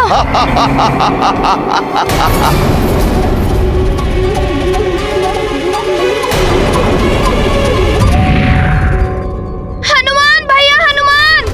हनुमान भैया, हनुमान!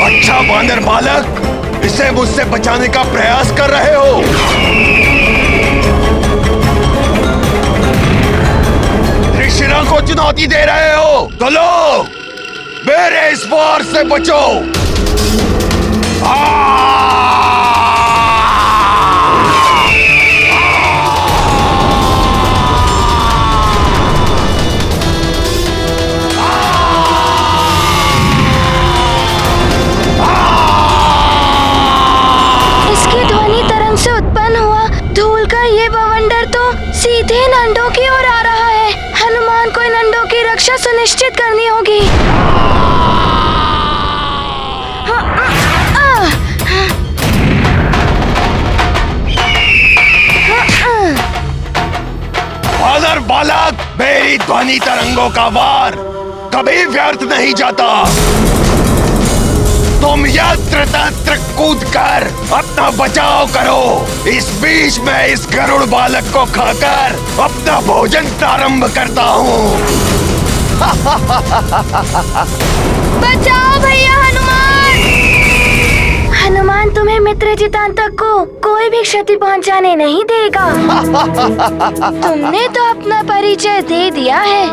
अच्छा वानर बालक, इसे मुझसे बचाने का प्रयास कर रहे हो। त्रिशिरा को चुनौती दे रहे हो तो लो, मेरे इस वार से बचो। इसकी ध्वनि तरंग से उत्पन्न हुआ धूल का ये बवंडर तो सीधे नंदों की ओर आ रहा है। हनुमान को नंदों की रक्षा सुनिश्चित करनी होगी। वानर बालक, मेरी ध्वनि तरंगों का वार कभी व्यर्थ नहीं जाता। तुम यत्र तत्र कूद कर अपना बचाव करो। इस बीच मैं इस गरुड़ बालक को खाकर अपना भोजन प्रारंभ करता हूँ। बचाओ भैया हनुमान! हनुमान तुम्हें मित्रजितांतक को कोई भी क्षति पहुंचाने नहीं देगा। तुमने तो अपना परिचय दे दिया है,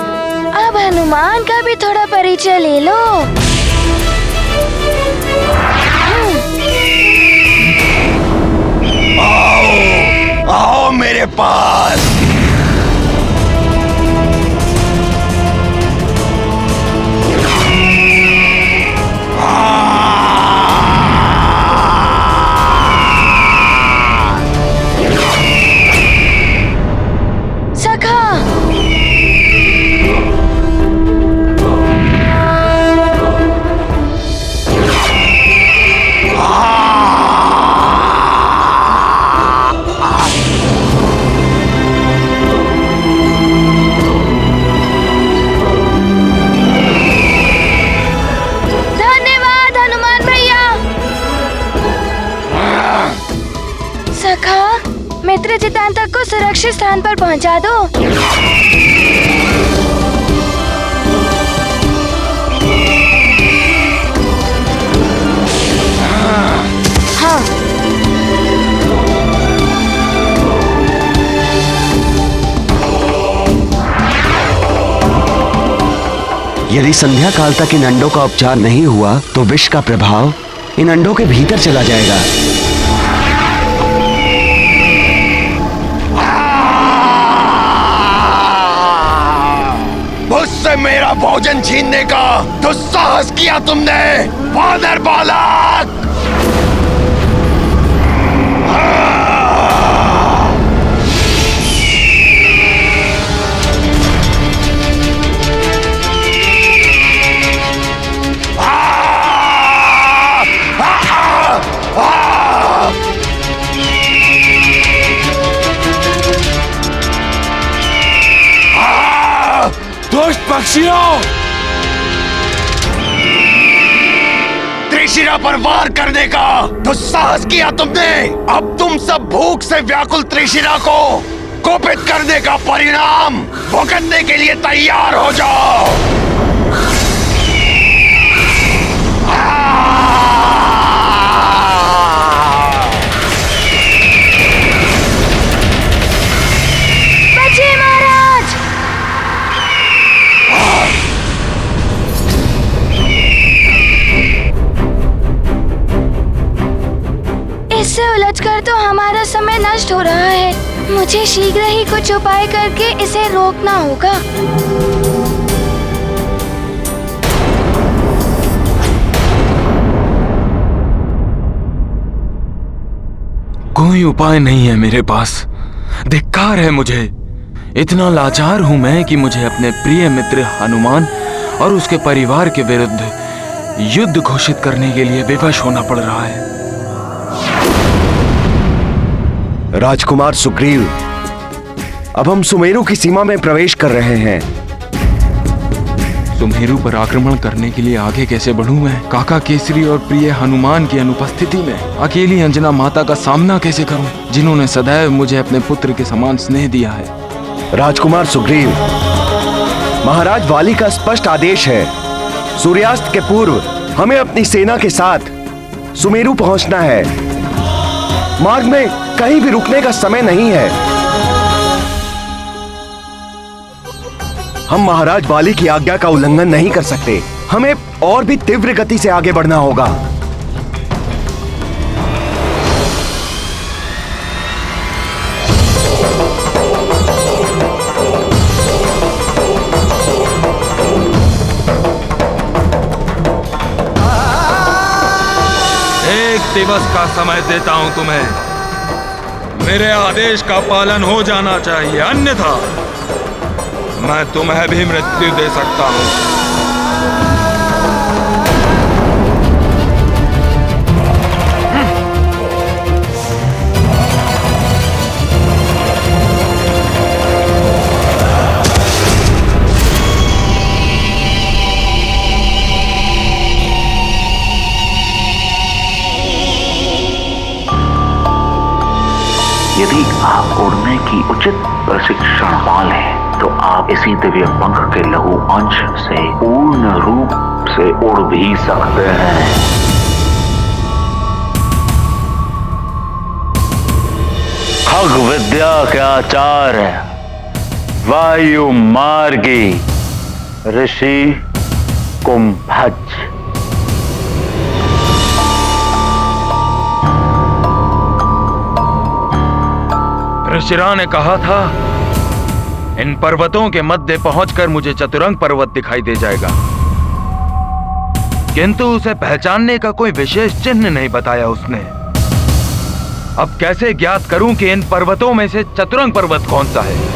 अब हनुमान का भी थोड़ा परिचय ले लो। आओ, आओ मेरे पास। सखा, धन्यवाद हनुमान भैया। सखा, मित्रजितांतक को सुरक्षित स्थान पर पहुंचा दो। हाँ। यदि संध्या काल तक इन अंडों का उपचार नहीं हुआ तो विष का प्रभाव इन अंडों के भीतर चला जाएगा। मुझसे मेरा भोजन छीनने का दुस्साहस किया तुमने, वानर बालक! दुष्ट पक्षियों! त्रिशिरा पर वार करने का दुस्साहस किया तुमने। अब तुम सब भूख से व्याकुल त्रिशिरा को कुपित करने का परिणाम भुगतने के लिए तैयार हो जाओ। बचिए महाराज! इससे उलझकर तो हमारा समय नष्ट हो रहा है। मुझे शीघ्र ही कुछ उपाय करके इसे रोकना होगा। कोई उपाय नहीं है मेरे पास। धिक्कार है मुझे। इतना लाचार हूं मैं कि मुझे अपने प्रिय मित्र हनुमान और उसके परिवार के विरुद्ध युद्ध घोषित करने के लिए विवश होना पड़ रहा है। राजकुमार सुग्रीव, अब हम सुमेरु की सीमा में प्रवेश कर रहे हैं। सुमेरु पर आक्रमण करने के लिए आगे कैसे बढ़ूं मैं? काका केसरी और प्रिय हनुमान की अनुपस्थिति में अकेली अंजना माता का सामना कैसे करूं, जिन्होंने सदैव मुझे अपने पुत्र के समान स्नेह दिया है। राजकुमार सुग्रीव, महाराज वाली का स्पष्ट आदेश है, सूर्यास्त के पूर्व हमें अपनी सेना के साथ सुमेरु पहुंचना है। मार्ग में कहीं भी रुकने का समय नहीं है। हम महाराज वाली की आज्ञा का उल्लंघन नहीं कर सकते। हमें और भी तीव्र गति से आगे बढ़ना होगा। एक दिवस का समय देता हूं तुम्हें। मेरे आदेश का पालन हो जाना चाहिए, अन्यथा मैं तुम्हें भी मृत्यु दे सकता हूं। यदि आप उड़ने की उचित प्रशिक्षण पा लें तो आप इसी दिव्य पंख के लघु अंश से पूर्ण रूप से उड़ भी सकते हैं। खग विद्या के आचार्य वायु मार्गी ऋषि कुंभज। ऋषिरा ने कहा था इन पर्वतों के मध्य पहुंचकर मुझे चतुरंग पर्वत दिखाई दे जाएगा, किंतु उसे पहचानने का कोई विशेष चिन्ह नहीं बताया उसने। अब कैसे ज्ञात करूं कि इन पर्वतों में से चतुरंग पर्वत कौन सा है?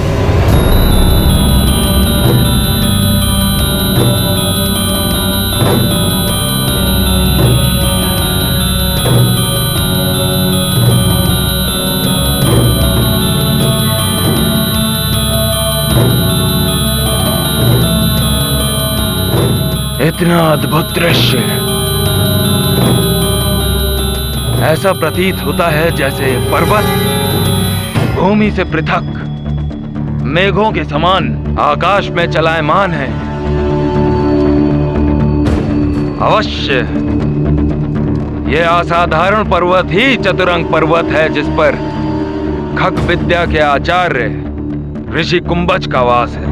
इतना अद्भुत दृश्य, ऐसा प्रतीत होता है जैसे पर्वत भूमि से पृथक मेघों के समान आकाश में चलायमान है। अवश्य यह असाधारण पर्वत ही चतुरंग पर्वत है, जिस पर खग विद्या के आचार्य ऋषि कुंभज का वास है।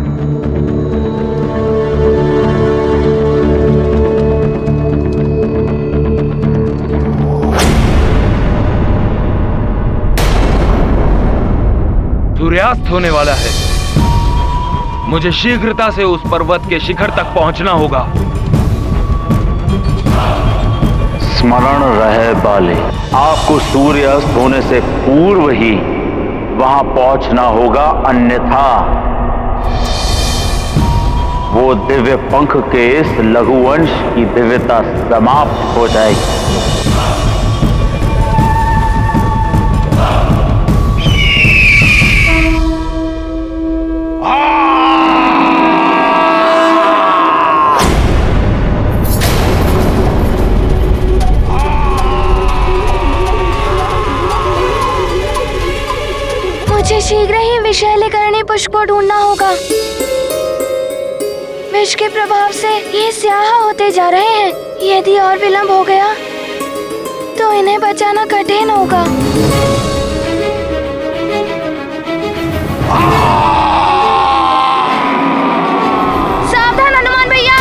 सूर्यास्त होने वाला है। मुझे शीघ्रता से उस पर्वत के शिखर तक पहुंचना होगा। स्मरण रहे बाले, आपको सूर्यास्त होने से पूर्व ही वहां पहुंचना होगा, अन्यथा वो दिव्य पंख के इस लघुवंश की दिव्यता समाप्त हो जाएगी। मुझे शीघ्र ही विषैलीकरणी पुष्प को ढूंढना होगा। विष के प्रभाव से ये स्याह होते जा रहे हैं। यदि और विलंब हो गया तो इन्हें बचाना कठिन होगा। सावधान हनुमान भैया।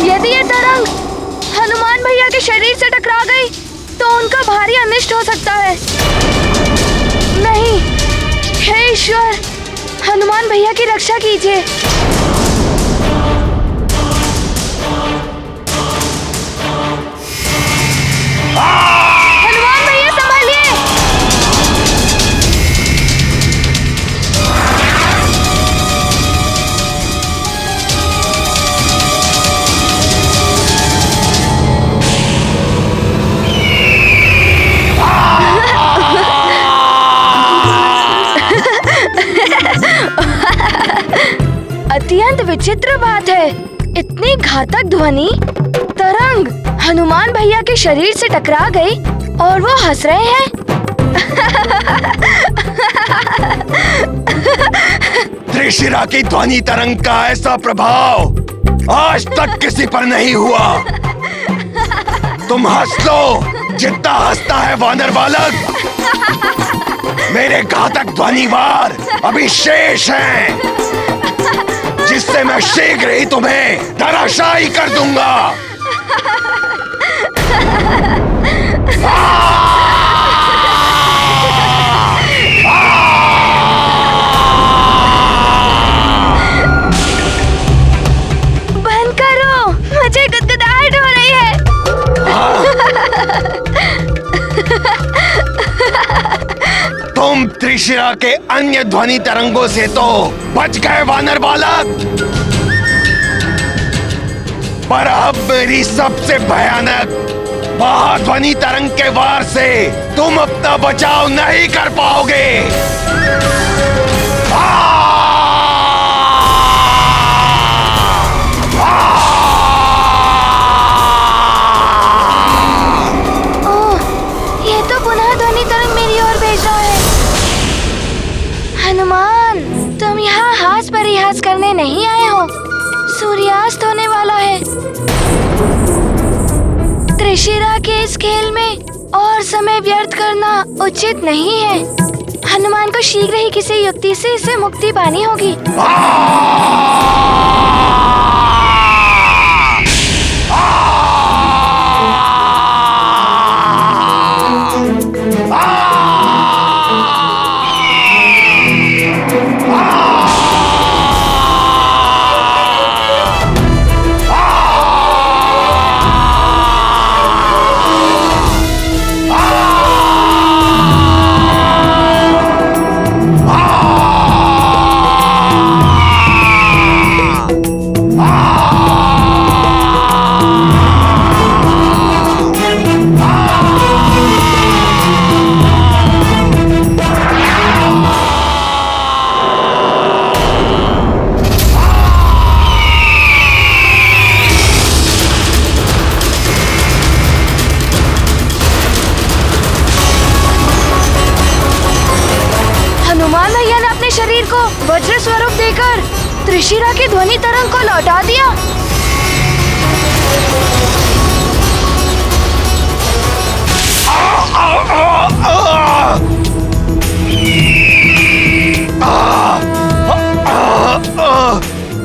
यदि ये तरंग हनुमान भैया के शरीर से टकरा गई तो उनका भारी अनिष्ट हो सकता है। नहीं, हे ईश्वर, हनुमान भैया की रक्षा कीजिए। हनुमान भैया संभालिए। अत्यंत विचित्र बात है, इतनी घातक ध्वनि तरंग हनुमान भैया के शरीर से टकरा गई और वो हंस रहे हैं। त्रिशिरा की ध्वनि तरंग का ऐसा प्रभाव आज तक किसी पर नहीं हुआ। तुम हंस लो जितना हंसता है वानर बालक। मेरे घातक ध्वनिवार अभी शेष हैं, जिससे मैं शीघ्र ही तुम्हें धराशायी कर दूंगा। बंद करो, मुझे गुदगुदाहट हो रही है। तुम त्रिशिरा के अन्य ध्वनि तरंगों से तो बच गए वानर बालक, पर अब मेरी सबसे भयानक महाध्वनि तरंग के वार से तुम अपना बचाव नहीं कर पाओगे। ओह, ये तो पुनः ध्वनि तरंग मेरी ओर भेज रहा है। हनुमान, तुम यहाँ हास परिहास करने नहीं आए हो। सूर्यास्त होने वाला है। त्रिशिरा के इस खेल में और समय व्यर्थ करना उचित नहीं है। हनुमान को शीघ्र ही किसी युक्ति से इसे मुक्ति पानी होगी। हनुमान भैया ने अपने शरीर को वज्र स्वरूप देकर त्रिशिरा की ध्वनि तरंग को लौटा दिया।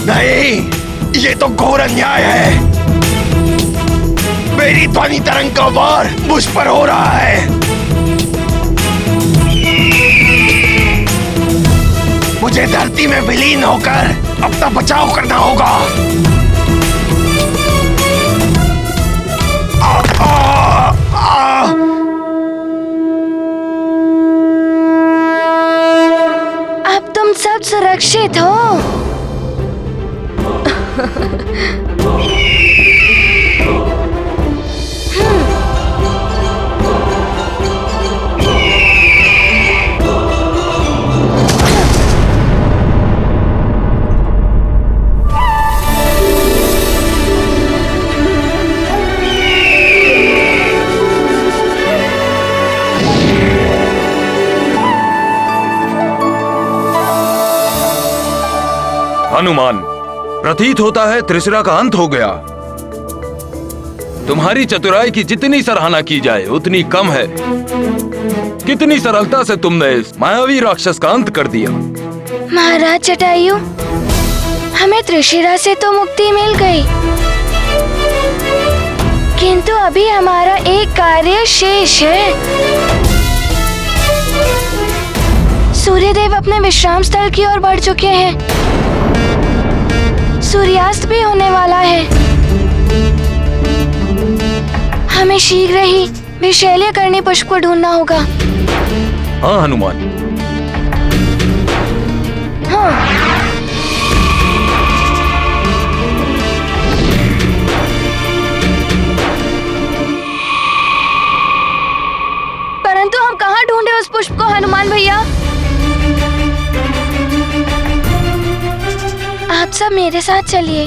नहीं, ये तो घोर अन्याय है। मेरी ध्वनि तरंग का वार मुझ पर हो रहा है। मुझे धरती में विलीन होकर अपना बचाव करना होगा। अब तुम सब सुरक्षित हो। हनुमान, प्रतीत होता है त्रिशिरा का अंत हो गया। तुम्हारी चतुराई की जितनी सराहना की जाए उतनी कम है। कितनी सरलता से तुमने इस मायावी राक्षस का अंत कर दिया। महाराज जटायु, हमें त्रिशिरा से तो मुक्ति मिल गई, किंतु अभी हमारा एक कार्य शेष है। सूर्यदेव अपने विश्राम स्थल की ओर बढ़ चुके हैं। सूर्यास्त भी होने वाला है। हमें शीघ्र ही विशैल्यकर्णी पुष्प को ढूंढना होगा। हाँ हनुमान। हाँ। परंतु हम कहाँ ढूंढे उस पुष्प को हनुमान भैया? आप सब मेरे साथ चलिए।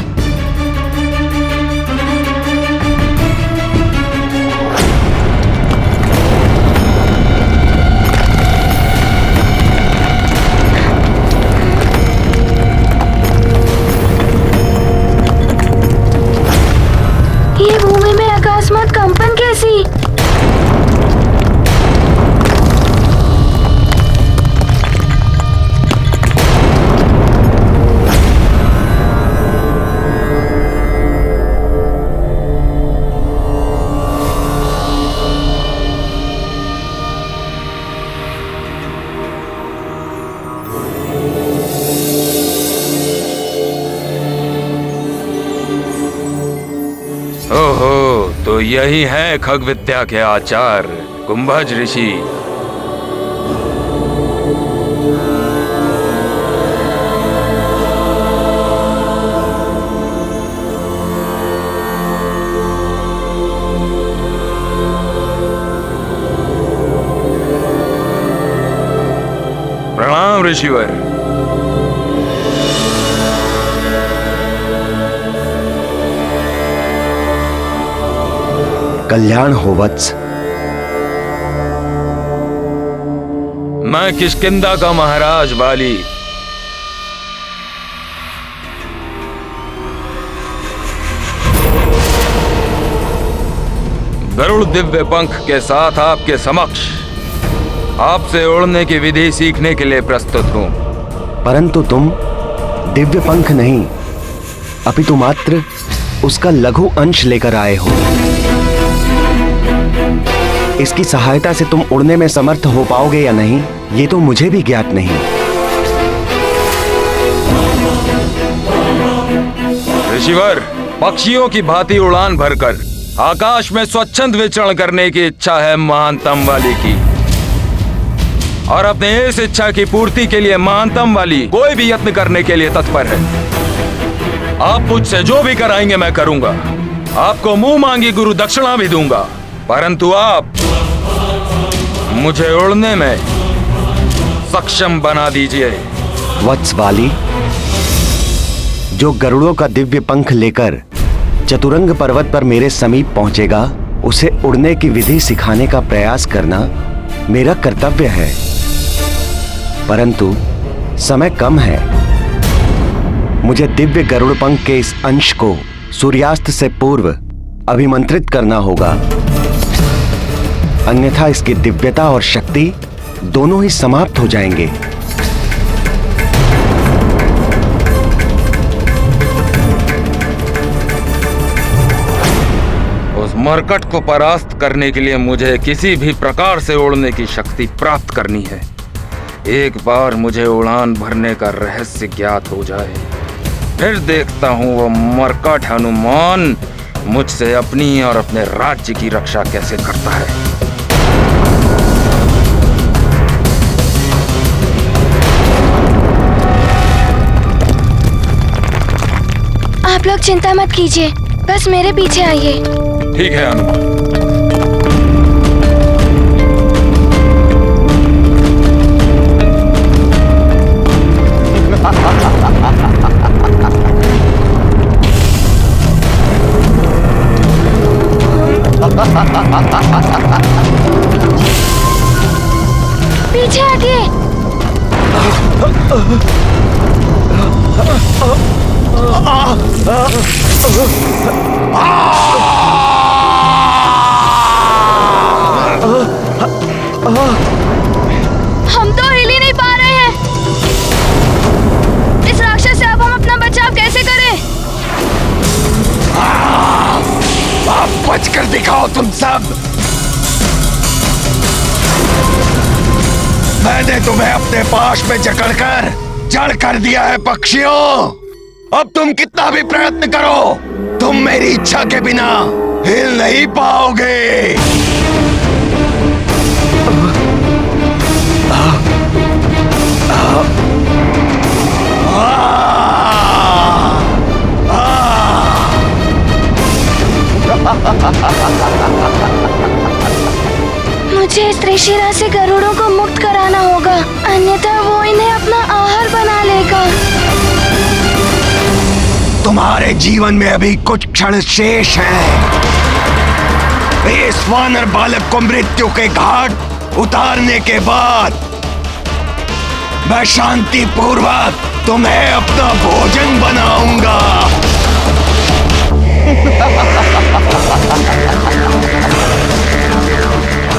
ये भूमि में अकस्मात कंपन कैसी? ओहो, तो यही है खग विद्या के आचार्य कुंभज ऋषि। प्रणाम ऋषिवर। कल्याण हो वत्स। मैं किष्किंधा का महाराज वाली। गरुड़ दिव्य पंख के साथ आपके समक्ष आपसे उड़ने की विधि सीखने के लिए प्रस्तुत हूं। परंतु तुम दिव्य पंख नहीं, अपितु मात्र उसका लघु अंश लेकर आए हो। इसकी सहायता से तुम उड़ने में समर्थ हो पाओगे या नहीं, ये तो मुझे भी ज्ञात नहीं। ऋषिवर, पक्षियों की भांति उड़ान भरकर आकाश में स्वच्छंद विचरण करने की इच्छा है महानतम वाली की, और अपने इस इच्छा की पूर्ति के लिए महानतम वाली कोई भी यत्न करने के लिए तत्पर है। आप मुझसे जो भी कराएंगे मैं करूंगा। आपको मुंह मांगी गुरु दक्षिणा भी दूंगा, परंतु आप मुझे उड़ने में सक्षम बना दीजिए। वत्स वाली, जो गरुड़ों का दिव्य पंख लेकर चतुरंग पर्वत पर मेरे समीप पहुंचेगा, उसे उड़ने की विधि सिखाने का प्रयास करना मेरा कर्तव्य है। परंतु समय कम है। मुझे दिव्य गरुड़ पंख के इस अंश को सूर्यास्त से पूर्व अभिमंत्रित करना होगा, अन्यथा इसकी दिव्यता और शक्ति दोनों ही समाप्त हो जाएंगे। उस मरकट को परास्त करने के लिए मुझे किसी भी प्रकार से उड़ने की शक्ति प्राप्त करनी है। एक बार मुझे उड़ान भरने का रहस्य ज्ञात हो जाए, फिर देखता हूं वो मरकट हनुमान मुझसे अपनी और अपने राज्य की रक्षा कैसे करता है। आप लोग चिंता मत कीजिए, बस मेरे पीछे आइए। ठीक है हनुमान। पीछे हटिए। हम तो हिल ही नहीं पा रहे हैं। इस राक्षस से अब हम अपना बचाव कैसे करें? आप बच कर दिखाओ तुम सब। मैं मैंने तुम्हें अपने पाश में जकड़कर जड़ कर दिया है पक्षियों। अब तुम कितना भी प्रयत्न करो, तुम मेरी इच्छा के बिना हिल नहीं पाओगे। मुझे इस त्रिशिरा से गरुड़ों को मुक्त कराना होगा, अन्यथा वो इन्हें अपना आहार बना लेगा। तुम्हारे जीवन में अभी कुछ क्षण शेष हैं। इस वानर बालक को मृत्यु के घाट उतारने के बाद मैं शांति पूर्वक तुम्हें अपना भोजन बनाऊंगा।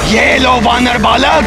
ये लो वानर बालक,